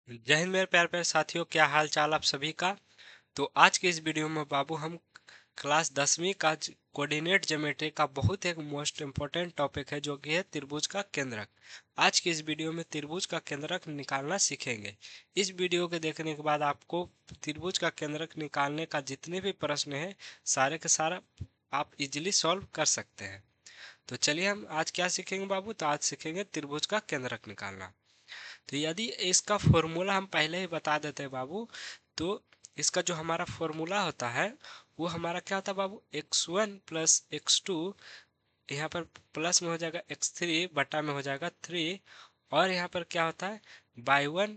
जय हिंद मेरे प्यारे प्यारे साथियों, क्या हाल चाल आप सभी का। तो आज के इस वीडियो में बाबू हम क्लास 10वीं का कोऑर्डिनेट ज्योमेट्री का बहुत एक मोस्ट इम्पोर्टेंट टॉपिक है जो कि है त्रिभुज का केंद्रक। आज के इस वीडियो में त्रिभुज का केंद्रक निकालना सीखेंगे। इस वीडियो के देखने के बाद आपको त्रिभुज का केंद्रक निकालने का जितने भी प्रश्न है सारे के सारा आप इजिली सॉल्व कर सकते हैं। तो चलिए हम आज क्या सीखेंगे बाबू, तो आज सीखेंगे त्रिभुज का केंद्रक निकालना। तो यदि इसका फॉर्मूला हम पहले ही बता देते हैं बाबू, तो इसका जो हमारा फॉर्मूला होता है वो हमारा क्या होता है बाबू, x1 प्लस x2, यहाँ पर प्लस में हो जाएगा x3 बटा में हो जाएगा 3, और यहाँ पर क्या होता है y1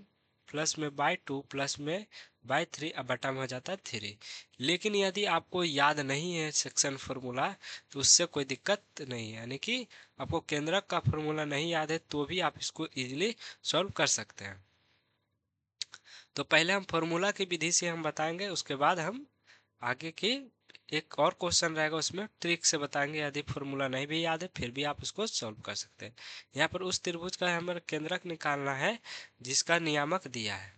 प्लस में y2 प्लस में y3 अब बटा में हो जाता है 3। लेकिन यदि आपको याद नहीं है सेक्शन फार्मूला तो उससे कोई दिक्कत नहीं है, यानी कि आपको केंद्रक का फार्मूला नहीं याद है तो भी आप इसको इजीली सॉल्व कर सकते हैं। तो पहले हम फार्मूला की विधि से हम बताएंगे, उसके बाद हम आगे की एक और क्वेश्चन रहेगा उसमें ट्रिक से बताएंगे। यदि फार्मूला नहीं भी याद है फिर भी आप इसको सॉल्व कर सकते हैं। यहाँ पर उस त्रिभुज का हमें केंद्रक निकालना है जिसका नियामक दिया है।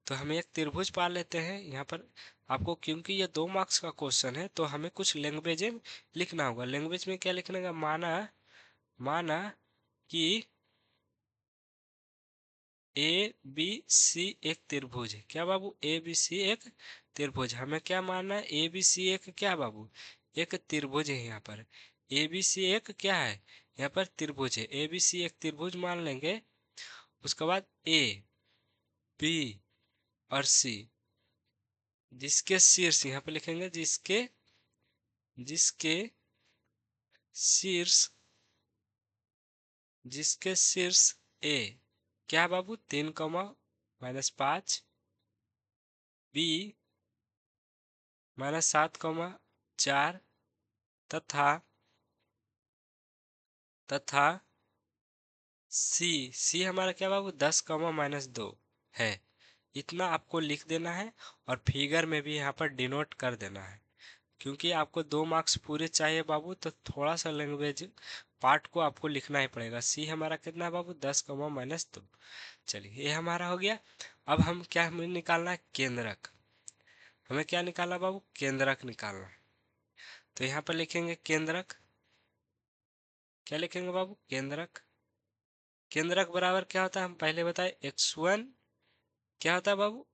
तो हम एक त्रिभुज पा लेते हैं यहाँ पर आपको, क्योंकि ये 2 मार्क्स का क्वेश्चन है तो हमें कुछ लैंग्वेज में लिखना होगा। लैंग्वेज में क्या लिखने का, माना माना कि ए बी सी एक त्रिभुज है। क्या बाबू, ए बी सी एक त्रिभुज। हमें क्या मानना है, ए बी सी एक क्या बाबू, एक त्रिभुज है। यहाँ पर ए बी सी एक क्या है, यहाँ पर त्रिभुज है। ए बी सी एक त्रिभुज मान लेंगे। उसके बाद ए बी और सी, जिसके शीर्ष यहाँ पे लिखेंगे, जिसके जिसके शीर्ष जिसके शीर्ष ए क्या है बाबू, 3, -5, बी -7, 4, तथा तथा सी हमारा क्या बाबू 10, -2 है। इतना आपको लिख देना है और फिगर में भी यहाँ पर डिनोट कर देना है। क्योंकि आपको 2 मार्क्स पूरे चाहिए बाबू, तो थोड़ा सा लैंग्वेज पार्ट को आपको लिखना ही पड़ेगा। सी हमारा कितना है बाबू, 10, -2। चलिए ये हमारा हो गया। अब हम क्या, हमें निकालना है केंद्रक। हमें क्या निकालना बाबू, केंद्रक निकालना। तो यहाँ पर लिखेंगे केंद्रक। क्या लिखेंगे बाबू, केंद्रक। केंद्रक बराबर क्या होता है, हम पहले बताए x1 क्या होता है बाबू।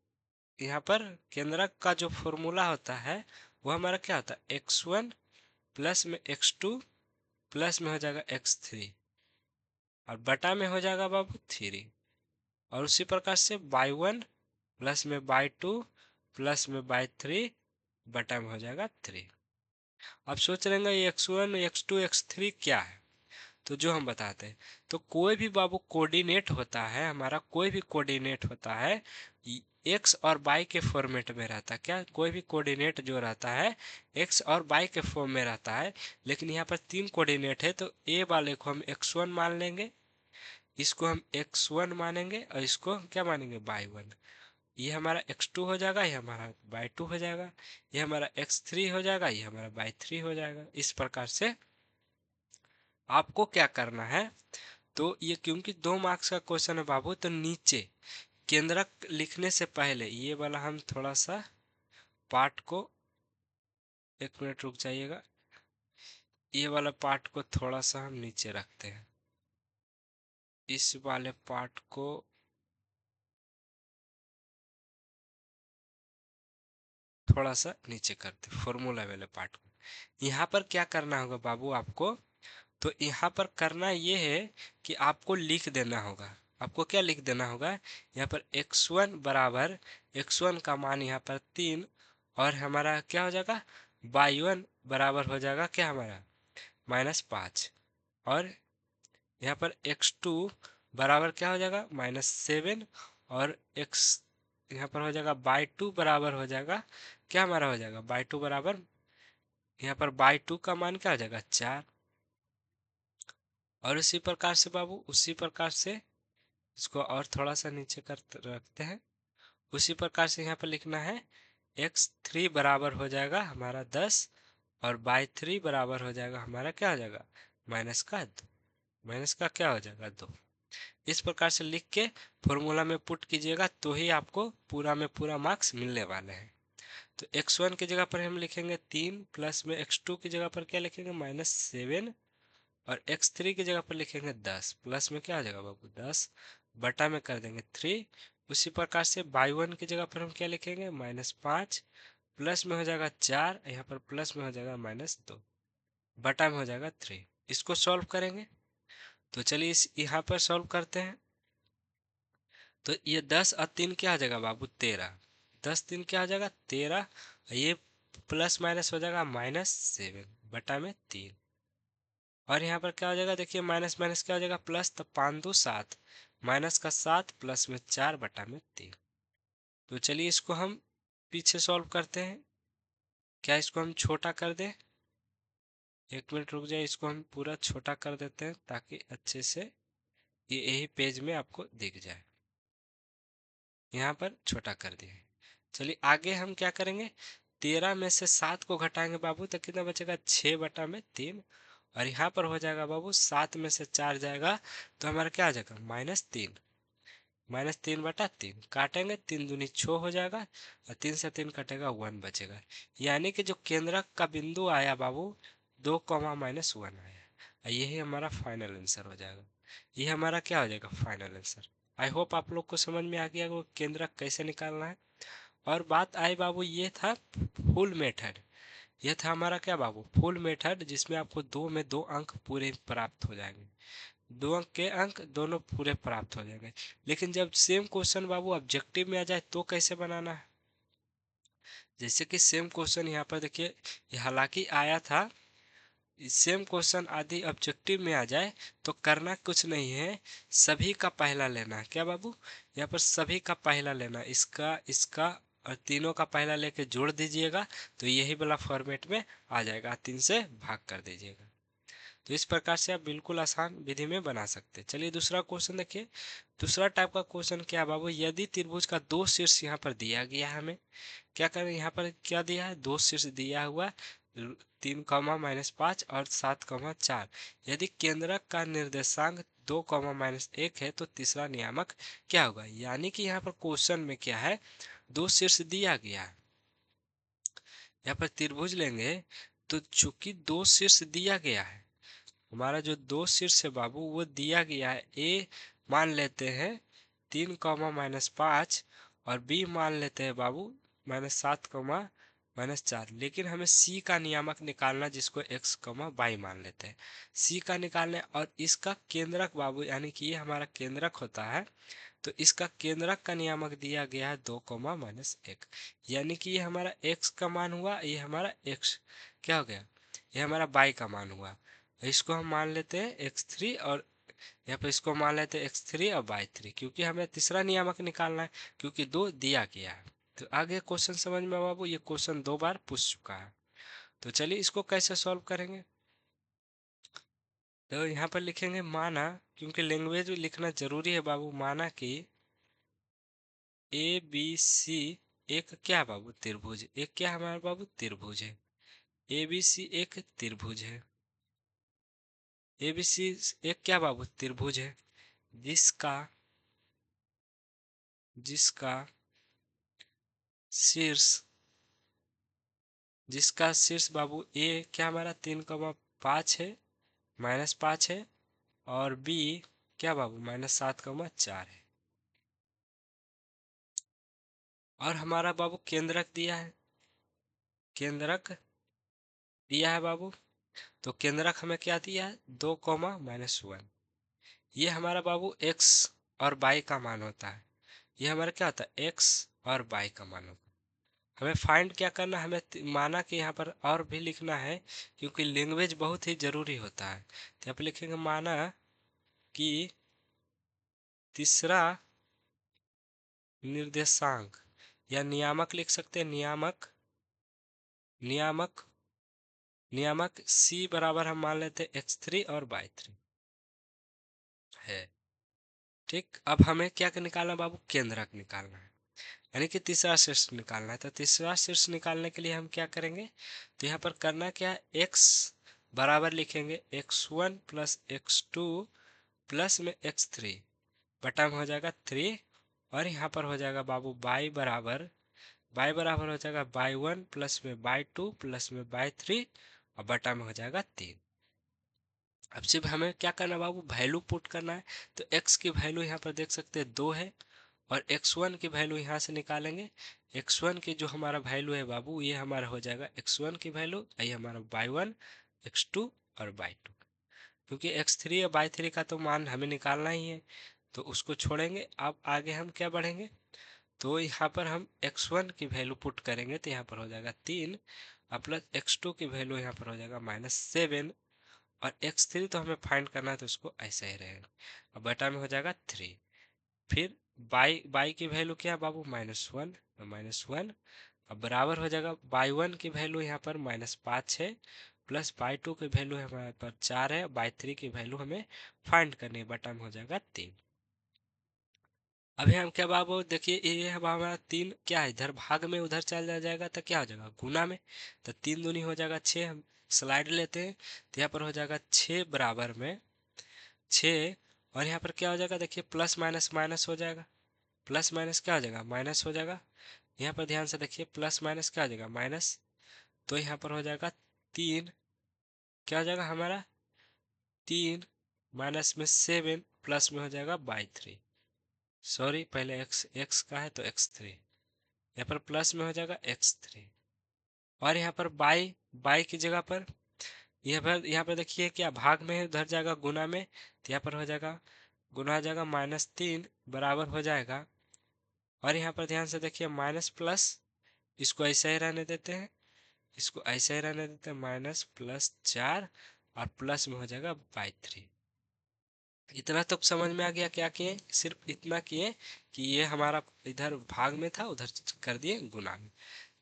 यहाँ पर केंद्रक का जो फॉर्मूला होता है वो हमारा क्या होता है, x1 प्लस में x2 प्लस में हो जाएगा x3 और बटा में हो जाएगा बाबू 3। और उसी प्रकार से y1 प्लस में y2 प्लस में y3 बटा में हो जाएगा 3। अब सोच रहे हैं ये x1 x2 x3 क्या है, तो जो हम बताते हैं, तो कोई भी बाबू कोऑर्डिनेट होता है हमारा, कोई भी कोऑर्डिनेट होता है एक्स और वाई के फॉर्मेट में रहता है। क्या, कोई भी कोऑर्डिनेट जो रहता है एक्स और वाई के फॉर्म में रहता है। लेकिन यहाँ पर 3 कोऑर्डिनेट है, तो ए वाले को हम x1 मान लेंगे, इसको हम x1 मानेंगे और इसको हम क्या मानेंगे, y1। ये हमारा x2 हो जाएगा, ये हमारा y2 हो जाएगा, ये हमारा x3 हो जाएगा, ये हमारा y3 हो जाएगा। इस प्रकार से आपको क्या करना है, तो ये क्योंकि 2 मार्क्स का क्वेश्चन है बाबू, तो नीचे केंद्रक लिखने से पहले ये वाला हम थोड़ा सा पार्ट को, 1 मिनट रुक जाइएगा, ये वाला पार्ट को थोड़ा सा हम नीचे रखते हैं। इस वाले पार्ट को थोड़ा सा नीचे करते, फॉर्मूला वाले पार्ट को। यहाँ पर क्या करना होगा बाबू आपको, तो यहाँ पर करना ये है कि आपको लिख देना होगा। आपको क्या लिख देना होगा, यहाँ पर x1 बराबर, x1 का मान यहाँ पर 3, और हमारा क्या हो जाएगा y1 बराबर हो जाएगा क्या हमारा -5, और यहाँ पर x2 बराबर क्या हो जाएगा -7, और x यहाँ पर हो जाएगा y2 बराबर हो जाएगा क्या हमारा हो जाएगा y2 बराबर, यहाँ पर y2 का मान क्या हो जाएगा 4। और उसी प्रकार से बाबू, उसी प्रकार से इसको और थोड़ा सा नीचे कर रखते हैं। उसी प्रकार से यहाँ पर लिखना है x3 बराबर हो जाएगा हमारा 10, और y3 बराबर हो जाएगा हमारा क्या हो जाएगा, माइनस का 2, माइनस का क्या हो जाएगा 2। इस प्रकार से लिख के फॉर्मूला में पुट कीजिएगा, तो ही आपको पूरा में पूरा मार्क्स मिलने वाले हैं। तो x1 की जगह पर हम लिखेंगे 3, प्लस में x2 की जगह पर क्या लिखेंगे -7, और x3 की जगह पर लिखेंगे 10, प्लस में क्या आ जाएगा बाबू 10, बटा में कर देंगे 3। उसी प्रकार से y1 की जगह पर हम क्या लिखेंगे -5, प्लस में हो जाएगा 4, यहाँ पर प्लस में हो जाएगा -2, बटा में हो जाएगा 3। इसको सॉल्व करेंगे, तो चलिए इस यहाँ पर सॉल्व करते हैं। तो ये 10 और 3 क्या आ जाएगा बाबू 13, 10 3 क्या आ जाएगा 13, ये प्लस माइनस हो जाएगा -7 बटा में 3। और यहाँ पर क्या हो जाएगा, देखिए माइनस माइनस क्या हो जाएगा प्लस, तो 5 2 7, माइनस का 7 प्लस में 4 बटा में 3। तो चलिए इसको हम पीछे सॉल्व करते हैं। क्या इसको हम छोटा कर दें, 1 मिनट रुक जाए, इसको हम पूरा छोटा कर देते हैं ताकि अच्छे से ये यही पेज में आपको दिख जाए। यहाँ पर छोटा कर दिए। चलिए आगे हम क्या करेंगे, 13 में से 7 को घटाएंगे बाबू, तो कितना बचेगा 6 बटा में 3। और यहाँ पर हो जाएगा बाबू 7 में से 4 जाएगा तो हमारा क्या आ जाएगा -3, -3/3 काटेंगे, 3 दूनी 6 हो जाएगा, और 3 से 3 कटेगा 1 बचेगा। यानी कि जो केंद्रक का बिंदु आया बाबू 2, -1 आया, और यही हमारा फाइनल आंसर हो जाएगा। ये हमारा क्या हो जाएगा फाइनल आंसर। आई होप आप लोग को समझ में आ गया वो केंद्रक कैसे निकालना है। और बात आई बाबू, ये था फुल मेथड, ये था हमारा क्या बाबू फुल मेथड, जिसमें आपको 2 में 2 अंक पूरे प्राप्त हो जाएंगे, 2 अंक के अंक दोनों पूरे प्राप्त हो जाएंगे। लेकिन जब सेम क्वेश्चन बाबू ऑब्जेक्टिव में आ जाए तो कैसे बनाना है, जैसे कि सेम क्वेश्चन यहाँ पर देखिए, हालांकि आया था, सेम क्वेश्चन आदि ऑब्जेक्टिव में आ जाए तो करना कुछ नहीं है, सभी का पहला लेना है। क्या बाबू, यहाँ पर सभी का पहला लेना, इसका इसका और तीनों का पहला लेके जोड़ दीजिएगा, तो यही वाला फॉर्मेट में आ जाएगा, 3 से भाग कर दीजिएगा। तो इस प्रकार से आप बिल्कुल आसान विधि में बना सकते हैं। चलिए दूसरा क्वेश्चन देखिए। दूसरा टाइप का क्वेश्चन क्या है बाबू, यदि त्रिभुज का 2 शीर्ष यहाँ पर दिया गया है, हमें क्या करें, यहाँ पर क्या दिया है 2 शीर्ष दिया हुआ, 3, -5 और 7, 4। यदि केंद्रक का निर्देशांक 2, -1 है तो तीसरा नियामक क्या होगा। यानी कि यहाँ पर क्वेश्चन में क्या है, 2 शीर्ष दिया गया है, यहाँ पर त्रिभुज लेंगे तो चूंकि 2 शीर्ष दिया गया है, हमारा जो 2 शीर्ष है बाबू वो दिया गया है, ए मान लेते हैं 3, -5, और बी मान लेते हैं बाबू -7, -4। लेकिन हमें सी का नियामक निकालना, जिसको x, y मान लेते हैं, सी का निकालना है। और इसका केंद्रक बाबू, यानी कि ये हमारा केंद्रक होता है, तो इसका केंद्रक का नियामक दिया गया है 2, -1। यानी कि ये हमारा x का मान हुआ, ये हमारा x क्या हो गया, ये हमारा y का मान हुआ। इसको हम मान लेते हैं x3, और यहाँ पर इसको मान लेते हैं x3 और y3, क्योंकि हमें तीसरा नियामक निकालना है, क्योंकि 2 दिया गया है। तो आगे क्वेश्चन समझ में बाबू, ये क्वेश्चन 2 बार पूछ चुका है। तो चलिए इसको कैसे सॉल्व करेंगे। तो यहाँ पर लिखेंगे माना, क्योंकि लैंग्वेज लिखना जरूरी है बाबू, माना कि ए बी सी एक क्या है बाबू त्रिभुज, एक क्या है हमारा बाबू त्रिभुज है, ए बी सी एक त्रिभुज है, ए बी सी एक क्या बाबू त्रिभुज है, जिसका जिसका शीर्ष जिसका शीर्ष बाबू ए क्या हमारा 3, 5 है, -5 है, और बी क्या बाबू -7, 4 है। और हमारा बाबू केंद्रक दिया है, केंद्रक दिया है बाबू, तो केंद्रक हमें क्या दिया है 2, -1। ये हमारा बाबू x और y का मान होता है, ये हमारा क्या होता है x और y का मान होता है। हमें फाइंड क्या करना है, हमें माना कि यहाँ पर और भी लिखना है, क्योंकि लैंग्वेज बहुत ही जरूरी होता है। तो यहाँ पर लिखेंगे माना कि तीसरा निर्देशांक, या नियामक लिख सकते हैं, नियामक नियामक नियामक c बराबर हम मान लेते हैं x3 और y3 है। ठीक, अब हमें क्या निकालना बाबू, केंद्रक निकालना है, यानी कि तीसरा शीर्ष निकालना है। तो तीसरा शीर्ष निकालने के लिए हम क्या करेंगे, तो यहाँ पर करना क्या है, x बराबर लिखेंगे x1 + x2 प्लस में x3 बटा में हो जाएगा 3, और यहाँ पर हो जाएगा बाबू y बराबर हो जाएगा y1 प्लस में y2 प्लस में y3 और बटा में हो जाएगा 3। अब सिर्फ हमें क्या करना है बाबू, वैल्यू पुट करना है। तो x की वैल्यू यहाँ पर देख सकते हैं 2 है, और x1 की वैल्यू यहाँ से निकालेंगे। x1 की जो हमारा वैल्यू है बाबू, ये हमारा हो जाएगा x1 की वैल्यू, ये हमारा y1, x2 और y2। क्योंकि x3 और y3 का तो मान हमें निकालना ही है, तो उसको छोड़ेंगे। अब आगे हम क्या बढ़ेंगे, तो यहाँ पर हम x1 की वैल्यू पुट करेंगे, तो यहाँ पर हो जाएगा 3 और प्लस x2 की वैल्यू यहाँ पर हो जाएगा -7, और x3 तो हमें फाइंड करना है, तो उसको ऐसा ही रहेगा। अब बटा में हो जाएगा 3। फिर बाई की वैल्यू क्या है बाबू, -1, -1। अब बराबर हो जाएगा y1 की वैल्यू यहाँ पर -5 है, प्लस y2 की वैल्यू हमारे पास 4 है, y3 की वैल्यू हमें फाइंड करनी है, बटा में हो जाएगा 3। अभी हम क्या बाबू देखिए, ये हमारा 3 क्या है, इधर भाग में उधर चल जाएगा तो क्या हो जाएगा, गुना में। तो 3 दूनी हो जाएगा 6, हम स्लाइड लेते हैं, तो यहाँ पर हो जाएगा 6 बराबर में 6, और यहाँ पर क्या हो जाएगा देखिए, प्लस माइनस माइनस हो जाएगा, प्लस माइनस क्या हो जाएगा, माइनस हो जाएगा। यहाँ पर ध्यान से देखिए, प्लस माइनस क्या हो जाएगा, माइनस। तो यहाँ पर हो जाएगा 3, क्या हो जाएगा हमारा 3 माइनस में 7 प्लस में हो जाएगा y3, सॉरी पहले x का है तो x3, यहाँ पर प्लस में हो जाएगा x3, और यहाँ पर बाई की जगह पर यहाँ पर देखिए क्या भाग में है, उधर जाएगा गुना में, तो यहाँ पर हो जाएगा गुना हो जाएगा -3 बराबर हो जाएगा। और यहाँ पर ध्यान से देखिए, माइनस प्लस, इसको ऐसे ही रहने देते हैं, इसको ऐसे ही रहने देते हैं, -+4 और प्लस में हो जाएगा y3। इतना तो समझ में आ गया, क्या किए, सिर्फ इतना किए कि ये हमारा इधर भाग में था, उधर कर दिए गुना में।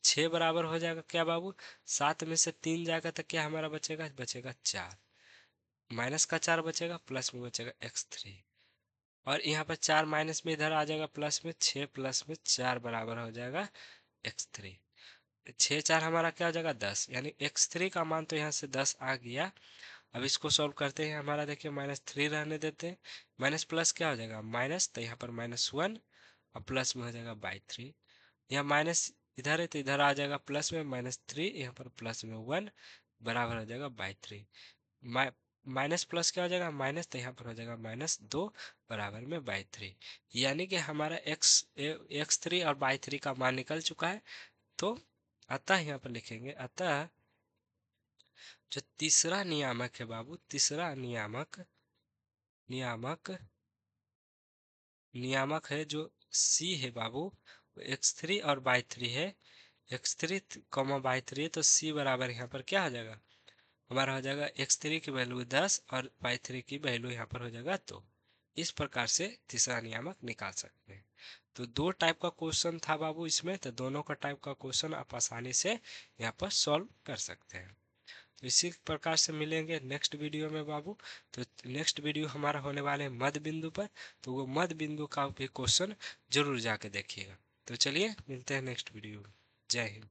6 बराबर हो जाएगा क्या बाबू, 7 में से 3 जाएगा तो क्या हमारा बचेगा, बचेगा 4, माइनस का 4 बचेगा, प्लस में बचेगा x3, और यहाँ पर 4 माइनस में इधर आ जाएगा प्लस में, 6 प्लस में 4 बराबर हो जाएगा x3। 6 4 हमारा क्या हो जाएगा 10, यानी x3 का मान तो यहाँ से 10 आ गया। अब इसको सॉल्व करते हैं, हमारा देखिए -3 रहने देते हैं, माइनस प्लस क्या हो जाएगा माइनस, तो यहाँ पर -1 और प्लस में हो जाएगा y3। यहाँ माइनस इधर है तो इधर आ जाएगा प्लस में -3, यहाँ पर प्लस में 1 बराबर हो जाएगा y3। माइनस प्लस क्या हो जाएगा माइनस, तो यहाँ पर हो जाएगा -2 बराबर में y3। यानी कि हमारा x3 और y3 का मान निकल चुका है। तो अतः यहाँ पर लिखेंगे, अतः जो तीसरा नियामक है बाबू, तीसरा नियामक नियामक है जो C है बाबू, x3 और y3 है, x3 y3 है, तो C बराबर यहाँ पर क्या हो जाएगा, हमारा हो जाएगा x3 की वैल्यू 10 और y3 की वैल्यू यहाँ पर हो जाएगा 2। इस प्रकार से तीसरा नियामक निकाल सकते हैं। तो 2 टाइप का क्वेश्चन था बाबू इसमें, तो दोनों का टाइप का क्वेश्चन आप आसानी से यहाँ पर सॉल्व कर सकते हैं। तो इसी प्रकार से मिलेंगे नेक्स्ट वीडियो में बाबू। तो नेक्स्ट वीडियो हमारा होने वाले हैं मध्य बिंदु पर, तो वो मध्य बिंदु का भी क्वेश्चन जरूर जाके देखिएगा। तो चलिए मिलते हैं नेक्स्ट वीडियो में। जय हिंद।